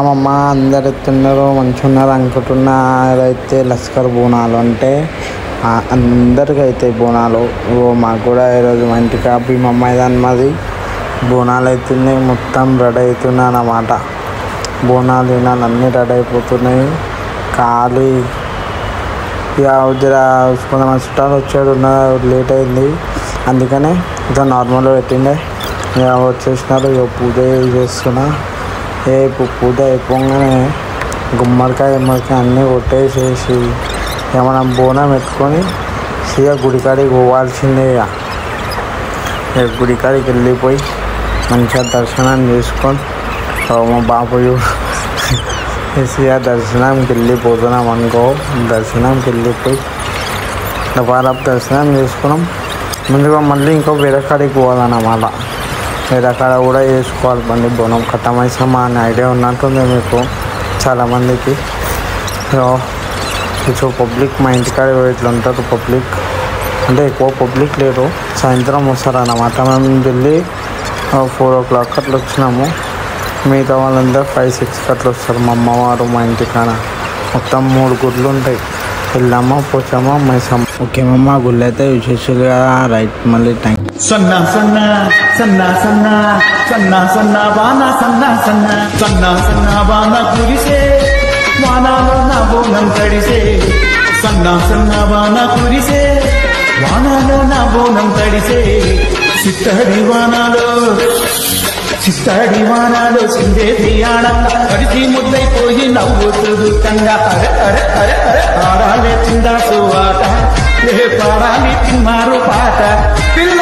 మమ్మ అందరు ఎత్తున్నారు మంచిగా ఉన్నారు అనుకుంటున్నా. అయితే లస్కర్ బోనాలు అంటే అందరికి అవుతాయి బోనాలు. మాకు కూడా ఈరోజు మా ఇంటికి అబ్బి మా అమ్మాయి దాని మాది బోనాలు అవుతున్నాయి. మొత్తం రెడీ అవుతున్నాయి అన్నమాట. బోనాలు తినాలి అన్నీ రెడీ అయిపోతున్నాయి. ఖాళీ ఇక జర కొంతమంది చుట్టాలు వచ్చాడు లేట్ అయింది, అందుకనే ఇక నార్మల్గా పెట్టిండే. ఇక వచ్చేసినారు. ఇక పూజ చేస్తున్నా. ఇప్పుడు పూజ అయిపోగానే గుమ్మడికాయ అన్నీ కొట్టేసేసి ఇక మనం బోనం ఎత్తుకొని ఇక గుడికాడికి పోవాల్సిందే. ఇక గుడికాడికి వెళ్ళిపోయి మంచిగా దర్శనం చేసుకొని మా బాబు ఇక దర్శనంకి వెళ్ళిపోతున్నాం అనుకో. దర్శనంకి వెళ్ళిపోయి వారపు దర్శనం చేసుకున్నాం. ముందుగా మళ్ళీ ఇంకో వేరే కాడికి పోవాలన్నమాట. వేరే కాడ కూడా చేసుకోవాలి బండి బోనం కట్టమైసమ్మ అనే ఐడియా ఉన్నట్టుంది మీకు చాలామందికి. సో పబ్లిక్ మా ఇంటికాడ ఇట్లా ఉంటారు. పబ్లిక్ అంటే ఎక్కువ పబ్లిక్ లేరు, సాయంత్రం వస్తారన్నమాట. మేము వెళ్ళి 4 o'clock అట్లా వచ్చినాము. మిగతా వాళ్ళంతా 5-6 అట్లా వస్తారు. మా అమ్మవారు మా ఇంటికాడ మొత్తం 3 గుళ్ళు ఉంటాయి. వెళ్ళమ్మ, పోచమ్మ, మైసమ్మ. ఓకే మమ్మ గుళ్ళు అయితే విశేషాలుగా రైట్. మళ్ళీ థ్యాంక్ యూ. సన్నా సన్నా సన్నా సన్నా సన్నా సన్నా వాన సన్నా సన్నా సన్నా సన్నా వాన కురిసే వానాలో నా బోనం తడిసే. సన్నా సన్నా వాన కురిసే వానాలో నా బోనం తడిసే. చిత్తడి వానాలో సిందేది ఆడంగా కడిచి ముద్దైపోయి నవ్వుతుడు కంగా. అరే అరే అరే అరే ఆడాలే చిందాసు ఆట, పాడాలి తిన్నారు పాట పిల్ల.